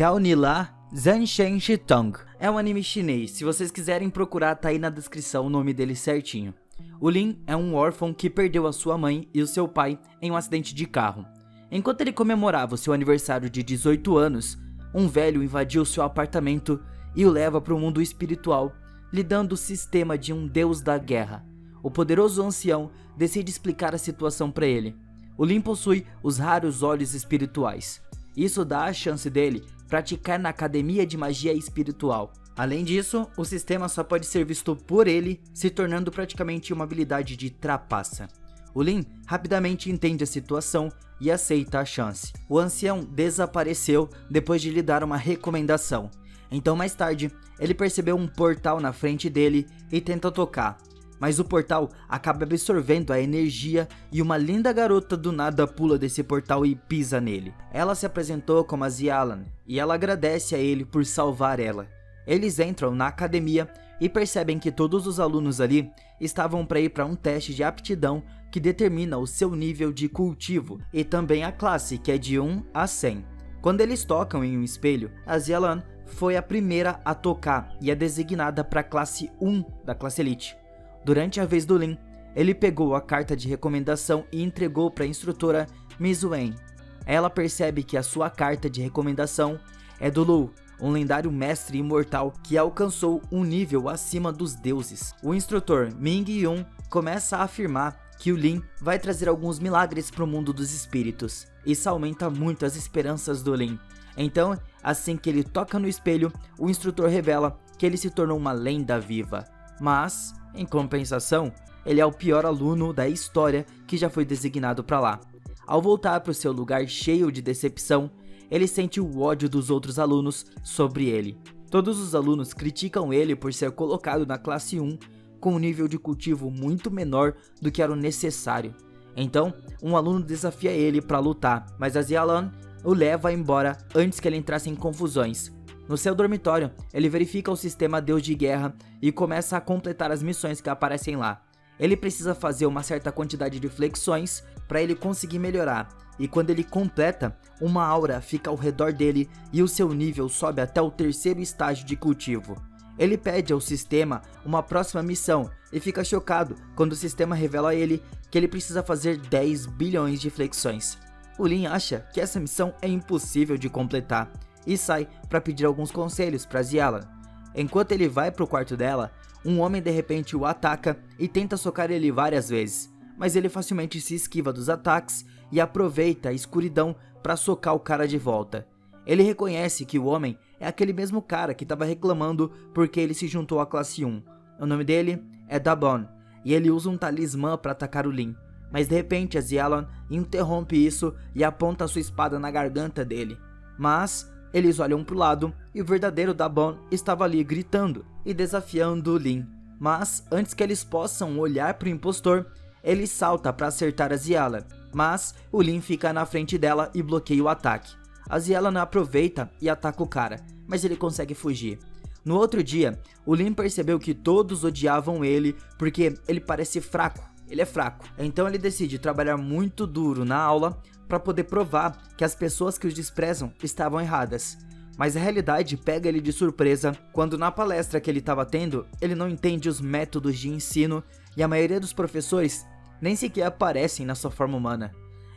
Kaunila Zanshen Shitong. É um anime chinês, se vocês quiserem procurar tá aí na descrição o nome dele certinho. O Lin é um órfão que perdeu a sua mãe e o seu pai em um acidente de carro. Enquanto ele comemorava o seu aniversário de 18 anos, um velho invadiu seu apartamento e o leva para o mundo espiritual, lhe dando o sistema de um deus da guerra. O poderoso ancião decide explicar a situação para ele. O Lin possui os raros olhos espirituais. Isso dá a chance dele praticar na academia de magia espiritual. Além disso, o sistema só pode ser visto por ele, se tornando praticamente uma habilidade de trapaça. O Lin rapidamente entende a situação e aceita a chance. O ancião desapareceu depois de lhe dar uma recomendação. Então mais tarde, ele percebeu um portal na frente dele e tenta tocar. Mas o portal acaba absorvendo a energia e uma linda garota do nada pula desse portal e pisa nele. Ela se apresentou como a Xialan e ela agradece a ele por salvar ela. Eles entram na academia e percebem que todos os alunos ali estavam para ir para um teste de aptidão que determina o seu nível de cultivo e também a classe, que é de 1 a 100. Quando eles tocam em um espelho, a Xialan foi a primeira a tocar e é designada para a classe 1 da classe Elite. Durante a vez do Lin, ele pegou a carta de recomendação e entregou para a instrutora Miss Wen. Ela percebe que a sua carta de recomendação é do Lu, um lendário mestre imortal que alcançou um nível acima dos deuses. O instrutor Ming Yun começa a afirmar que o Lin vai trazer alguns milagres para o mundo dos espíritos. Isso aumenta muito as esperanças do Lin. Então, assim que ele toca no espelho, o instrutor revela que ele se tornou uma lenda viva. Mas, em compensação, ele é o pior aluno da história que já foi designado para lá. Ao voltar para o seu lugar cheio de decepção, ele sente o ódio dos outros alunos sobre ele. Todos os alunos criticam ele por ser colocado na classe 1 com um nível de cultivo muito menor do que era o necessário. Então, um aluno desafia ele para lutar, mas a Xialan o leva embora antes que ele entrasse em confusões. No seu dormitório, ele verifica o sistema Deus de Guerra e começa a completar as missões que aparecem lá. Ele precisa fazer uma certa quantidade de flexões para ele conseguir melhorar, e quando ele completa, uma aura fica ao redor dele e o seu nível sobe até o 3º estágio de cultivo. Ele pede ao sistema uma próxima missão e fica chocado quando o sistema revela a ele que ele precisa fazer 10 bilhões de flexões. O Lin acha que essa missão é impossível de completar e sai para pedir alguns conselhos para Xialan. Enquanto ele vai para o quarto dela, um homem de repente o ataca e tenta socar ele várias vezes, mas ele facilmente se esquiva dos ataques e aproveita a escuridão para socar o cara de volta. Ele reconhece que o homem é aquele mesmo cara que estava reclamando porque ele se juntou à classe 1. O nome dele é Dabon e ele usa um talismã para atacar o Lin, mas de repente a Xialan interrompe isso e aponta sua espada na garganta dele. Mas eles olham para o lado e o verdadeiro Dabon estava ali gritando e desafiando o Lin. Mas antes que eles possam olhar para o impostor, ele salta para acertar a Xialan, mas o Lin fica na frente dela e bloqueia o ataque. A Xialan aproveita e ataca o cara, mas ele consegue fugir. No outro dia, o Lin percebeu que todos odiavam ele porque ele parece fraco. Ele é fraco, então ele decide trabalhar muito duro na aula para poder provar que as pessoas que os desprezam estavam erradas. Mas a realidade pega ele de surpresa quando na palestra que ele estava tendo, ele não entende os métodos de ensino e a maioria dos professores nem sequer aparecem na sua forma humana.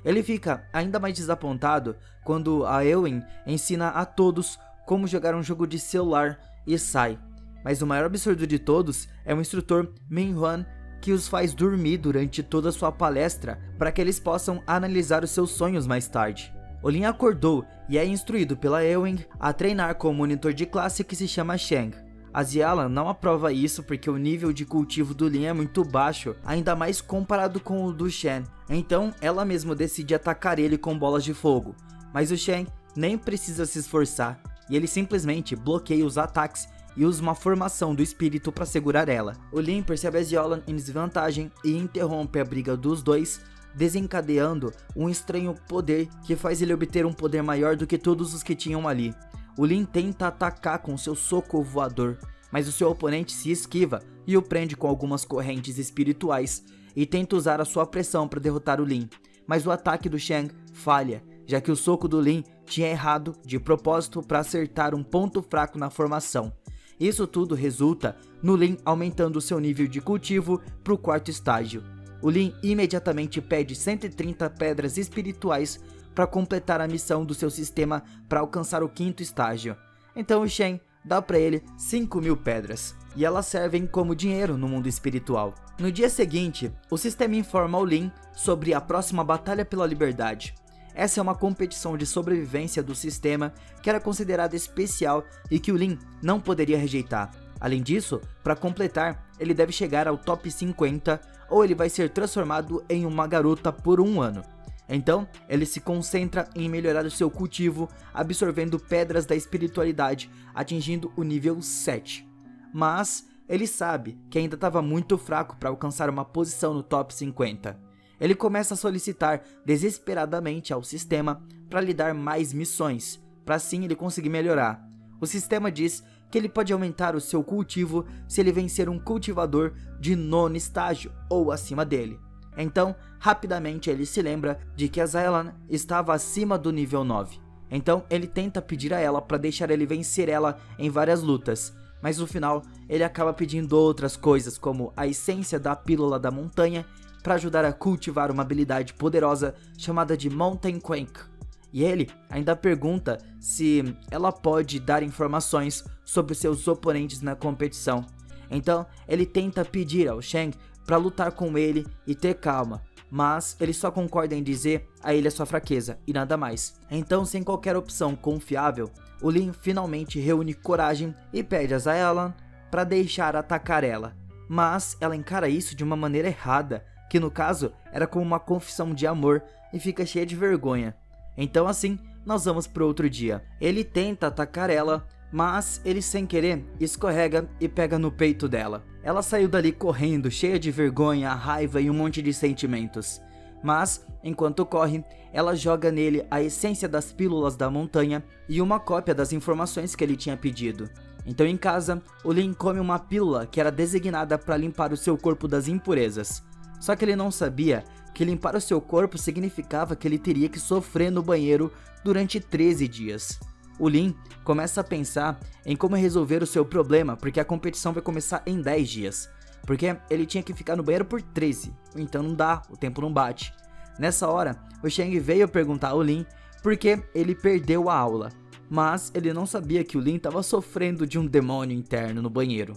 Ele fica ainda mais desapontado quando a Ewen ensina a todos como jogar um jogo de celular e sai. Mas o maior absurdo de todos é o instrutor Min-hwan, que os faz dormir durante toda a sua palestra para que eles possam analisar os seus sonhos mais tarde. O Lin acordou e é instruído pela Ewen a treinar com o monitor de classe que se chama Sheng. A Xialan não aprova isso porque o nível de cultivo do Lin é muito baixo, ainda mais comparado com o do Shen. Então ela mesma decide atacar ele com bolas de fogo, mas o Shen nem precisa se esforçar e ele simplesmente bloqueia os ataques e usa uma formação do espírito para segurar ela. O Lin percebe a Xialan em desvantagem e interrompe a briga dos dois, desencadeando um estranho poder que faz ele obter um poder maior do que todos os que tinham ali. O Lin tenta atacar com seu soco voador, mas o seu oponente se esquiva e o prende com algumas correntes espirituais e tenta usar a sua pressão para derrotar o Lin, mas o ataque do Shang falha, já que o soco do Lin tinha errado de propósito para acertar um ponto fraco na formação. Isso tudo resulta no Lin aumentando seu nível de cultivo para o 4º estágio. O Lin imediatamente pede 130 pedras espirituais para completar a missão do seu sistema para alcançar o 5º estágio. Então o Shen dá para ele 5.000 pedras, e elas servem como dinheiro no mundo espiritual. No dia seguinte, o sistema informa o Lin sobre a próxima Batalha pela Liberdade. Essa é uma competição de sobrevivência do sistema que era considerada especial e que o Lin não poderia rejeitar. Além disso, para completar, ele deve chegar ao top 50 ou ele vai ser transformado em uma garota por 1 ano. Então, ele se concentra em melhorar o seu cultivo, absorvendo pedras da espiritualidade, atingindo o nível 7. Mas ele sabe que ainda estava muito fraco para alcançar uma posição no top 50. Ele começa a solicitar desesperadamente ao sistema para lhe dar mais missões, para assim ele conseguir melhorar. O sistema diz que ele pode aumentar o seu cultivo se ele vencer um cultivador de 9º estágio ou acima dele. Então, rapidamente ele se lembra de que a Xiaolan estava acima do nível 9. Então, ele tenta pedir a ela para deixar ele vencer ela em várias lutas, mas no final ele acaba pedindo outras coisas, como a essência da pílula da montanha, para ajudar a cultivar uma habilidade poderosa chamada de Mountain Quake. E ele ainda pergunta se ela pode dar informações sobre seus oponentes na competição. Então ele tenta pedir ao Shang para lutar com ele e ter calma, mas ele só concorda em dizer a ele a sua fraqueza e nada mais. Então, sem qualquer opção confiável, o Lin finalmente reúne coragem e pede a Xiaolan para deixar atacar ela. Mas ela encara isso de uma maneira errada, que no caso era como uma confissão de amor, e fica cheia de vergonha. Então assim, nós vamos para outro dia. Ele tenta atacar ela, mas ele sem querer escorrega e pega no peito dela. Ela saiu dali correndo, cheia de vergonha, raiva e um monte de sentimentos. Mas, enquanto corre, ela joga nele a essência das pílulas da montanha e uma cópia das informações que ele tinha pedido. Então em casa, o Lin come uma pílula que era designada para limpar o seu corpo das impurezas. Só que ele não sabia que limpar o seu corpo significava que ele teria que sofrer no banheiro durante 13 dias. O Lin começa a pensar em como resolver o seu problema, porque a competição vai começar em 10 dias. Porque ele tinha que ficar no banheiro por 13, então não dá, o tempo não bate. Nessa hora, o Shang veio perguntar ao Lin por que ele perdeu a aula. Mas ele não sabia que o Lin estava sofrendo de um demônio interno no banheiro.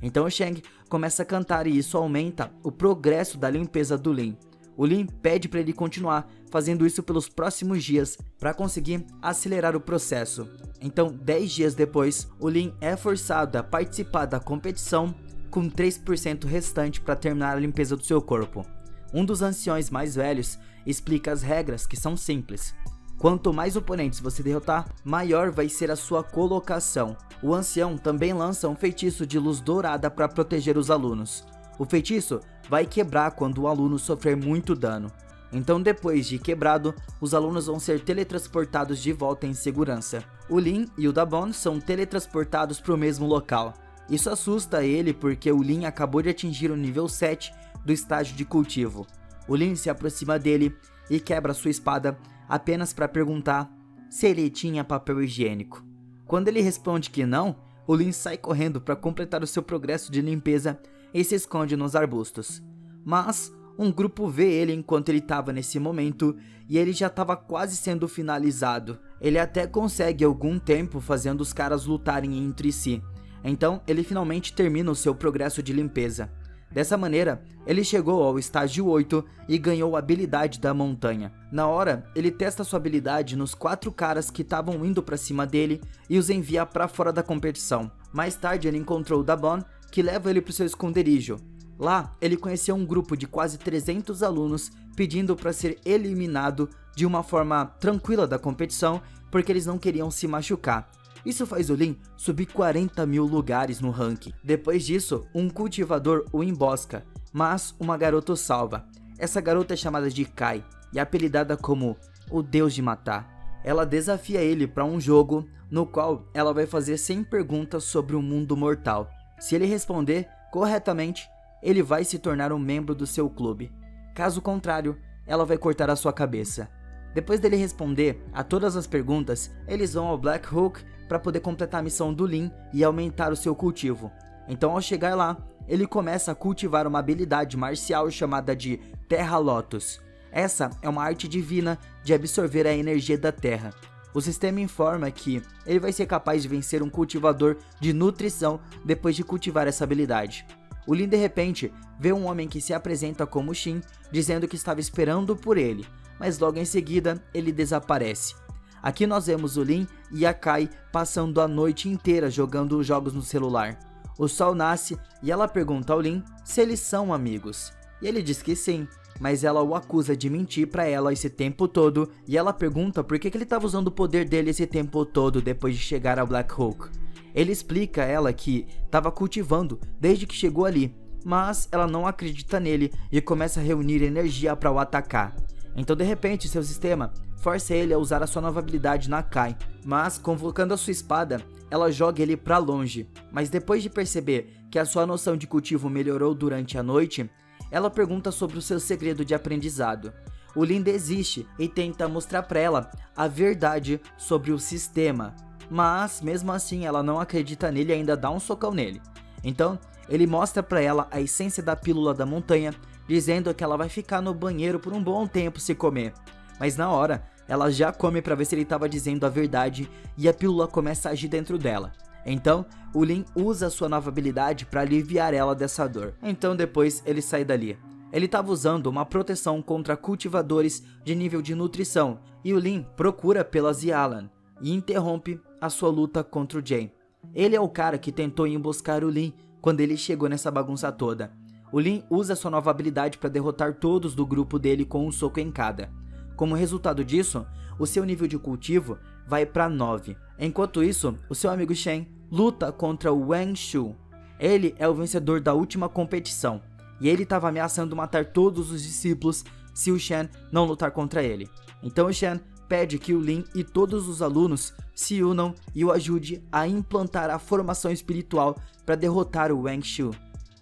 Então o Shang começa a cantar e isso aumenta o progresso da limpeza do Lin. O Lin pede para ele continuar fazendo isso pelos próximos dias para conseguir acelerar o processo. Então 10 dias depois, o Lin é forçado a participar da competição com 3% restante para terminar a limpeza do seu corpo. Um dos anciões mais velhos explica as regras, que são simples. Quanto mais oponentes você derrotar, maior vai ser a sua colocação. O ancião também lança um feitiço de luz dourada para proteger os alunos. O feitiço vai quebrar quando o aluno sofrer muito dano. Então depois de quebrado, os alunos vão ser teletransportados de volta em segurança. O Lin e o Dabon são teletransportados para o mesmo local. Isso assusta ele porque o Lin acabou de atingir o nível 7 do estágio de cultivo. O Lin se aproxima dele e quebra sua espada apenas para perguntar se ele tinha papel higiênico. Quando ele responde que não, o Lin sai correndo para completar o seu progresso de limpeza e se esconde nos arbustos. Mas um grupo vê ele enquanto ele estava nesse momento e ele já estava quase sendo finalizado. Ele até consegue algum tempo fazendo os caras lutarem entre si. Então ele finalmente termina o seu progresso de limpeza. Dessa maneira, ele chegou ao estágio 8 e ganhou a habilidade da montanha. Na hora, ele testa sua habilidade nos 4 caras que estavam indo pra cima dele e os envia pra fora da competição. Mais tarde ele encontrou o Dabon, que leva ele pro seu esconderijo. Lá, ele conheceu um grupo de quase 300 alunos pedindo para ser eliminado de uma forma tranquila da competição, porque eles não queriam se machucar. Isso faz o Lin subir 40.000 lugares no ranking. Depois disso, um cultivador o embosca, mas uma garota o salva. Essa garota é chamada de Kai e apelidada como o Deus de Matar. Ela desafia ele para um jogo no qual ela vai fazer 100 perguntas sobre o mundo mortal. Se ele responder corretamente, ele vai se tornar um membro do seu clube. Caso contrário, ela vai cortar a sua cabeça. Depois dele responder a todas as perguntas, eles vão ao Black Hulk para poder completar a missão do Lin e aumentar o seu cultivo. Então, ao chegar lá, ele começa a cultivar uma habilidade marcial chamada de Terra Lotus. Essa é uma arte divina de absorver a energia da Terra. O sistema informa que ele vai ser capaz de vencer um cultivador de nutrição depois de cultivar essa habilidade. O Lin de repente vê um homem que se apresenta como Shin, dizendo que estava esperando por ele, mas logo em seguida ele desaparece. Aqui nós vemos o Lin e a Kai passando a noite inteira jogando jogos no celular. O sol nasce e ela pergunta ao Lin se eles são amigos. E ele diz que sim, mas ela o acusa de mentir pra ela esse tempo todo e ela pergunta por que ele estava usando o poder dele esse tempo todo depois de chegar ao Black Hulk. Ele explica a ela que estava cultivando desde que chegou ali, mas ela não acredita nele e começa a reunir energia para o atacar. Então de repente seu sistema força ele a usar a sua nova habilidade na Kai, mas convocando a sua espada, ela joga ele para longe. Mas depois de perceber que a sua noção de cultivo melhorou durante a noite, ela pergunta sobre o seu segredo de aprendizado. O Lin desiste e tenta mostrar para ela a verdade sobre o sistema, mas mesmo assim ela não acredita nele e ainda dá um socão nele. Então ele mostra para ela a essência da pílula da montanha, dizendo que ela vai ficar no banheiro por um bom tempo se comer. Mas na hora, ela já come para ver se ele estava dizendo a verdade e a pílula começa a agir dentro dela. Então, o Lin usa a sua nova habilidade para aliviar ela dessa dor. Então depois ele sai dali. Ele estava usando uma proteção contra cultivadores de nível de nutrição e o Lin procura pela Xialan e interrompe a sua luta contra o Jay. Ele é o cara que tentou emboscar o Lin quando ele chegou nessa bagunça toda. O Lin usa sua nova habilidade para derrotar todos do grupo dele com um soco em cada. Como resultado disso, o seu nível de cultivo vai para 9. Enquanto isso, o seu amigo Shen luta contra o Wang Shu. Ele é o vencedor da última competição e ele estava ameaçando matar todos os discípulos se o Shen não lutar contra ele. Então o Shen pede que o Lin e todos os alunos se unam e o ajude a implantar a formação espiritual para derrotar o Wang Shu.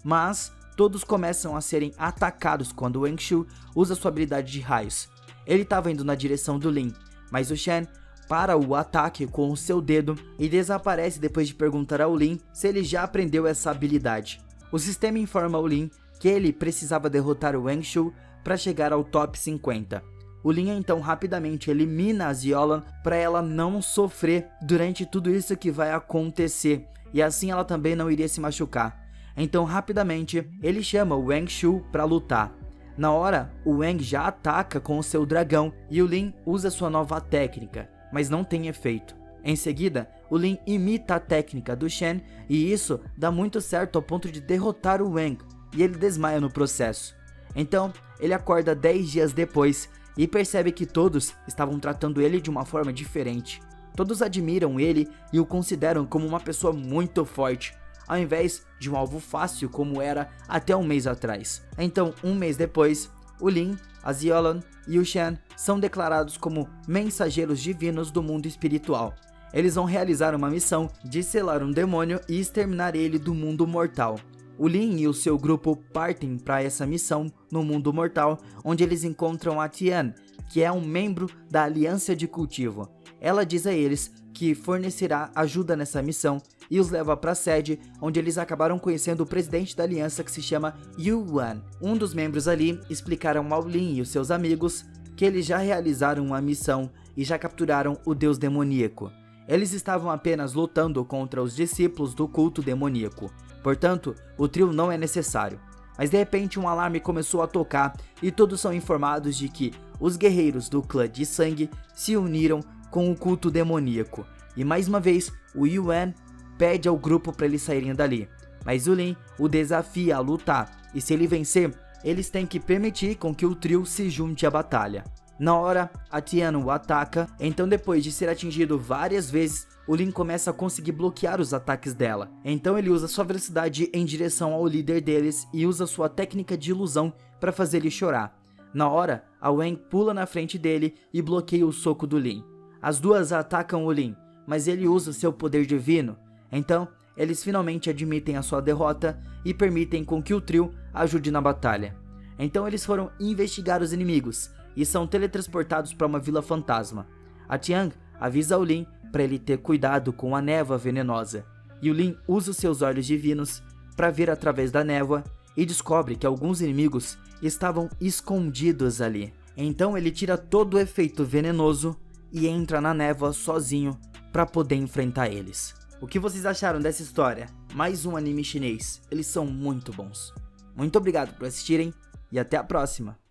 Mas todos começam a serem atacados quando o Wang Shu usa sua habilidade de raios. Ele estava indo na direção do Lin, mas o Shen para o ataque com o seu dedo e desaparece depois de perguntar ao Lin se ele já aprendeu essa habilidade. O sistema informa ao Lin que ele precisava derrotar o Wang Shu para chegar ao top 50. O Lin então rapidamente elimina a Xialan para ela não sofrer durante tudo isso que vai acontecer, e assim ela também não iria se machucar. Então rapidamente ele chama o Wang Shu para lutar. Na hora, o Wang já ataca com o seu dragão e o Lin usa sua nova técnica, mas não tem efeito. Em seguida, o Lin imita a técnica do Shen e isso dá muito certo ao ponto de derrotar o Wang, e ele desmaia no processo. Então, ele acorda 10 dias depois e percebe que todos estavam tratando ele de uma forma diferente. Todos admiram ele e o consideram como uma pessoa muito forte, ao invés de um alvo fácil como era até um mês atrás. Então, um mês depois, o Lin, a Xialan e o Shen são declarados como mensageiros divinos do mundo espiritual. Eles vão realizar uma missão de selar um demônio e exterminar ele do mundo mortal. O Lin e o seu grupo partem para essa missão no mundo mortal, onde eles encontram a Tian, que é um membro da Aliança de Cultivo. Ela diz a eles que fornecerá ajuda nessa missão e os leva para a sede, onde eles acabaram conhecendo o presidente da aliança, que se chama Yuan. Um dos membros ali explicaram ao Lin e os seus amigos que eles já realizaram uma missão e já capturaram o deus demoníaco. Eles estavam apenas lutando contra os discípulos do culto demoníaco, portanto, o trio não é necessário. Mas de repente um alarme começou a tocar e todos são informados de que os guerreiros do clã de sangue se uniram com o culto demoníaco. E mais uma vez, o Yuan pede ao grupo para eles saírem dali, mas o Lin o desafia a lutar, e se ele vencer, eles têm que permitir com que o trio se junte à batalha. Na hora, a Tian o ataca, então depois de ser atingido várias vezes, o Lin começa a conseguir bloquear os ataques dela. Então ele usa sua velocidade em direção ao líder deles e usa sua técnica de ilusão para fazer ele chorar. Na hora, a Wang pula na frente dele e bloqueia o soco do Lin. As duas atacam o Lin, mas ele usa o seu poder divino. Então, eles finalmente admitem a sua derrota e permitem com que o trio ajude na batalha. Então eles foram investigar os inimigos e são teletransportados para uma vila fantasma. A Tiang avisa o Lin para ele ter cuidado com a névoa venenosa, e o Lin usa os seus olhos divinos para ver através da névoa e descobre que alguns inimigos estavam escondidos ali. Então ele tira todo o efeito venenoso e entra na névoa sozinho para poder enfrentar eles. O que vocês acharam dessa história? Mais um anime chinês, eles são muito bons. Muito obrigado por assistirem e até a próxima!